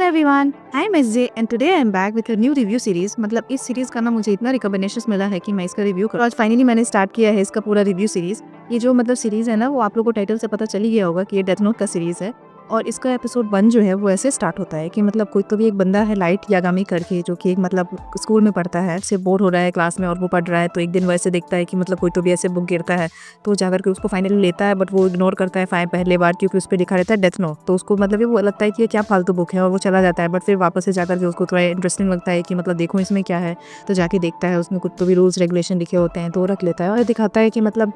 Everyone, I am SJ and today I am back with a new review series. मतलब इस series का ना मुझे इतना रिकमेंडेशंस मिला है कि मैं इसका रिव्यू करूँ। आज फाइनली मैंने स्टार्ट किया है इसका पूरा रिव्यू सीरीज। ये जो मतलब सीरीज है ना, वो आप लोगों को टाइटल से पता चल ही गया होगा कि ये डेथ नोट का सीरीज है। और इसका एपिसोड 1 जो है वो ऐसे स्टार्ट होता है कि मतलब कोई तो भी एक बंदा है लाइट यागामी करके, जो कि एक मतलब स्कूल में पढ़ता है, से बोर हो रहा है क्लास में और वो पढ़ रहा है। तो एक दिन वो ऐसे देखता है कि मतलब कोई तो भी ऐसे बुक गिरता है, तो जाकर के उसको फाइनली लेता है, बट वो इग्नोर करता है पहले बार, क्योंकि उस पर लिखा रहता है डेथ नोट। तो उसको मतलब ये वो लगता है कि ये क्या फालतू बुक है, और वो चला जाता है। बट फिर वापस से जाकर के उसको थोड़ा इंटरेस्टिंग लगता है कि मतलब देखो इसमें क्या है। तो जाके देखता है, उसमें कुछ तो भी रूल्स रेगुलेशन लिखे होते हैं, तो वो रख लेता है और दिखाता है कि मतलब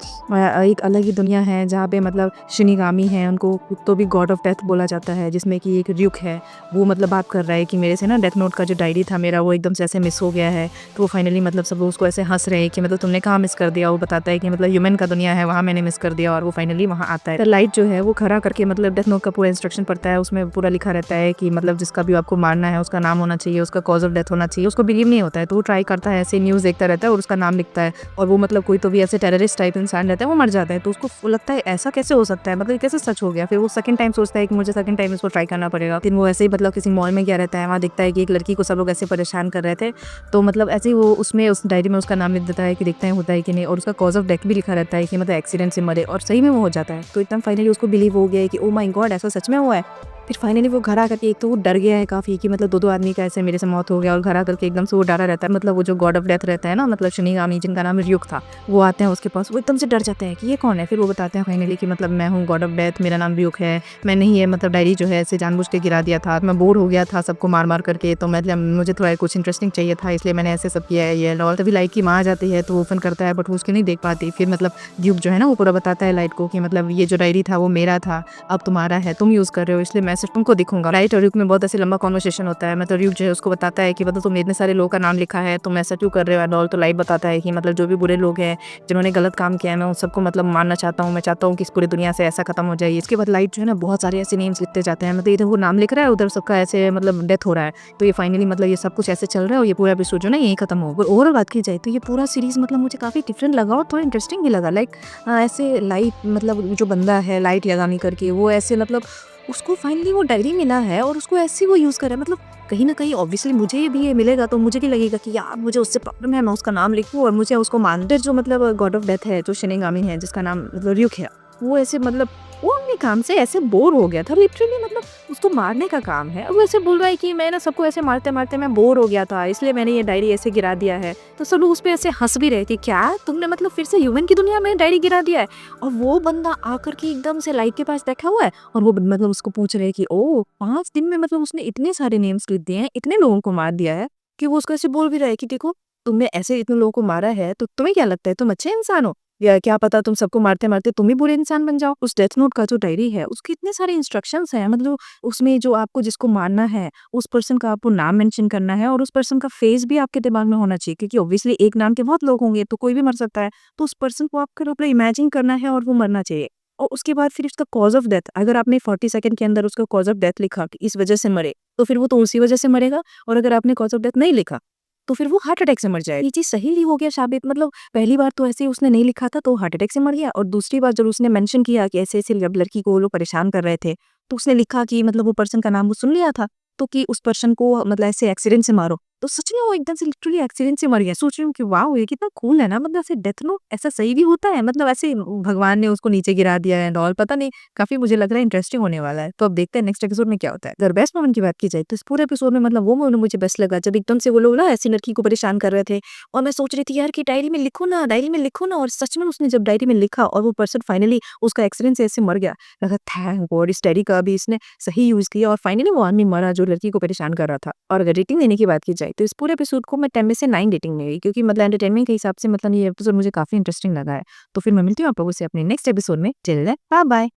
एक अलग ही दुनिया है जहाँ पे मतलब शिनिगामी है, उनको तो भी गॉड ऑफ डेथ बोला जाता है, जिसमें कि एक र्यूक है। वो मतलब बात कर रहा है कि मेरे से ना डेथ नोट का जो डायरी था मेरा, वो एकदम से ऐसे मिस हो गया है। तो वो फाइनली मतलब सब लोग उसको ऐसे हंस रहे हैं कि मतलब तुमने कहाँ मिस कर दिया। वो बताता है कि मतलब ह्यूमन का दुनिया है, वहाँ मैंने मिस कर दिया। और वो फाइनली वहाँ आता है। तो लाइट जो है वो खड़ा करके मतलब डेथ नोट का पूरा इंस्ट्रक्शन पढ़ता है। उसमें पूरा लिखा रहता है कि मतलब जिसका भी आपको मारना है उसका नाम होना चाहिए, उसका कॉज ऑफ डेथ होना चाहिए। उसको बिलीव नहीं होता है, तो वो ट्राई करता है, ऐसे न्यूज़ देखता रहता है और उसका नाम लिखता है। और वो मतलब कोई तो भी ऐसे टेररिस्ट टाइप इंसान रहता है, वो मर जाता है। तो उसको लगता है ऐसा कैसे हो सकता है, मतलब कैसे सच हो गया। फिर वो सेकंड टाइम सोचता है कि मुझे सेकंड टाइम इसको ट्राई करना पड़ेगा। फिर वो ऐसे ही मतलब किसी मॉल में गया रहता है, वहाँ दिखता है कि एक लड़की को सब लोग ऐसे परेशान कर रहे थे। तो मतलब ऐसे ही वो उसमें उस डायरी में उसका नाम लिख देता है कि देखता है होता है कि नहीं, और उसका कॉज ऑफ डेथ भी लिखा रहता है कि मतलब एक्सीडेंट से मरे, और सही में वो हो जाता है। तो एकदम फाइनली उसको बिलीव हो गया है कि ओ माय गॉड, ऐसा सच में हुआ है। फिर फाइनली वो घर आकर के, एक तो वो डर गया है काफ़ी कि मतलब दो आदमी का ऐसे मेरे से मौत हो गया, और घर आकर के एकदम से वो डरा रहता है। मतलब वो जो गॉड ऑफ डेथ रहता है ना, मतलब शिनिगामी, जिनका नाम र्यूक था, वो आते हैं उसके पास। वो एकदम से डर जाते हैं कि ये कौन है। फिर वो बताते हैं फाइनली कि मतलब मैं हूँ गॉड ऑफ डेथ, मेरा नाम र्यूक है। मैंने ही ये मतलब डायरी जो है ऐसे जानबूझ के गिरा दिया था, मैं बोर हो गया था सबको मार मार करके, तो मतलब मुझे थोड़ा कुछ इंटरेस्टिंग चाहिए था, इसलिए मैंने ऐसे सब किया है ये और। तभी लाइट की माँ आ जाती है, तो वो ओपन करता है, बट वो उसके नहीं देख पाती। फिर मतलब ड्यूक जो है ना, वो पूरा बताता है लाइट को कि मतलब ये जो डायरी था वो मेरा था, अब तुम्हारा है, तुम यूज़ कर रहे हो, इसलिए मैं सिर्फ तुमको दिखूंगा। लाइट और र्यूक में बहुत ऐसे लंबा कॉन्वर्सेशन होता है। मतलब र्यूक जो है उसको बताता है कि मतलब तुमने इतने सारे लोगों का नाम लिखा है, तुम ऐसा क्यों कर रहे हो एंड ऑल। तो लाइट बताता है कि मतलब जो भी बुरे लोग हैं, जिन्होंने गलत काम किया है, मैं उन सबको मतलब मारना चाहता हूँ। मैं चाहता हूँ कि इस पूरी दुनिया से ऐसा खत्म हो जाए। इसके बाद लाइट जो है ना बहुत सारे ऐसे नेम्स लिखते जाते हैं। मतलब इधर वो नाम लिख रहा है, उधर सबका ऐसे मतलब डेथ हो रहा है। तो ये फाइनली मतलब ये सब कुछ ऐसे चल रहा है, और ये पूरा एपिसोड जो ना यही खत्म हो। ओवरऑल बात की जाए तो ये पूरा सीरीज मतलब मुझे काफी डिफरेंट लगा और थोड़ा इंटरेस्टिंग भी लगा। लाइक ऐसे लाइट मतलब जो बंदा है लाइट यागामी करके, वो ऐसे मतलब उसको फाइनली वो डायरी मिला है और उसको ऐसे वो यूज़ कर रहा है। मतलब कहीं ना कहीं ऑब्वियसली मुझे भी ये मिलेगा तो मुझे भी लगेगा कि यार मुझे उससे प्रॉब्लम है, मैं उसका नाम लिखूँ और मुझे उसको मानते। जो मतलब गॉड ऑफ डेथ है, जो शिनिगामी है, जिसका नाम मतलब र्यूक है, वो ऐसे मतलब वो अपने काम से ऐसे बोर हो गया था लिटरली। मतलब उसको मारने का काम है, वो ऐसे बोल रहा है कि मैं ना सबको ऐसे मारते मारते मैं बोर हो गया था, इसलिए मैंने ये डायरी ऐसे गिरा दिया है। तो सब लोग उस पर ऐसे हंस भी रहे थे, क्या तुमने मतलब फिर से ह्यूमन की दुनिया में डायरी गिरा दिया है। और वो बंदा आकर के एकदम से लाइट के पास बैठा हुआ है, और वो मतलब उसको पूछ रहे कि ओ 5 दिन में मतलब उसने इतने सारे नेम्स लिख दिए हैं, इतने लोगों को मार दिया है, कि वो उसको ऐसे बोल भी रहा है कि देखो तुमने ऐसे इतने लोगों को मारा है, तो तुम्हें क्या लगता है तुम अच्छे इंसान हो, या क्या पता तुम सबको मारते मारते तुम ही बुरे इंसान बन जाओ। उस डेथ नोट का जो डायरी है उसके इतने सारे इंस्ट्रक्शंस हैं। मतलब उसमें जो आपको जिसको मारना है, उस पर्सन का आपको नाम मेंशन करना है, और उस पर्सन का फेस भी आपके दिमाग में होना चाहिए, क्योंकि ऑब्वियसली एक नाम के बहुत लोग होंगे, तो कोई भी मर सकता है। तो उस पर्सन को आपको अपना इमेजिन करना है और वो मरना चाहिए। और उसके बाद फिर उसका कॉज ऑफ डेथ, अगर आपने 40 सेकंड के अंदर उसका कॉज ऑफ डेथ लिखा कि इस वजह से मरे, तो फिर वो तो उसी वजह से मरेगा। और अगर आपने कॉज ऑफ डेथ नहीं लिखा, तो फिर वो हार्ट अटैक से मर जाएगा। ये चीज सही नहीं हो गया साबित। मतलब पहली बार तो ऐसे ही उसने नहीं लिखा था तो हार्ट अटैक से मर गया, और दूसरी बार जब उसने मेंशन किया कि ऐसे ऐसे जब लड़की को वो लोग परेशान कर रहे थे, तो उसने लिखा कि मतलब वो पर्सन का नाम वो सुन लिया था, तो कि उस पर्सन को मतलब ऐसे एक्सीडेंट से मारो, तो सच में वो एकदम से लिटरली एक्सीडेंट से मर गया। सोच रही हूँ कि वाह ये कितना कूल है ना, मतलब ऐसे डेथ नोट ऐसा सही भी होता है, मतलब ऐसे भगवान ने उसको नीचे गिरा दिया है एंड ऑल, पता नहीं। काफी मुझे लग रहा है इंटरेस्टिंग होने वाला है। तो अब देखते हैं नेक्स्ट एपिसोड में क्या होता है। अगर बेस्ट मोमेंट की बात की जाए तो इस पूरे एपिसोड में मतलब वो मोमेंट मुझे बेस्ट लगा, जब एकदम से वो लोग ना ऐसी लड़की को परेशान कर रहे थे, और मैं सोच रही थी यार कि डायरी में लिखो ना, डायरी में लिखो ना, और सच में उसने जब डायरी में लिखा और वो पर्सन फाइनली उसका एक्सीडेंट से ऐसे मर गया, लगा थैंक गॉड इस डायरी का भी इसने सही यूज किया, और फाइनली वो आदमी मरा जो लड़की को परेशान कर रहा था। और अगर रेटिंग देने की बात की जाए तो इस पूरे एपिसोड को मैं 10 में से 9 रेटिंग देंगी, क्योंकि मतलब एंटरटेनमेंट के हिसाब से मतलब ये एपिसोड मुझे काफी इंटरेस्टिंग लगा है। तो फिर मैं मिलती हूँ आप लोगों से अपने नेक्स्ट एपिसोड में। Till then bye bye.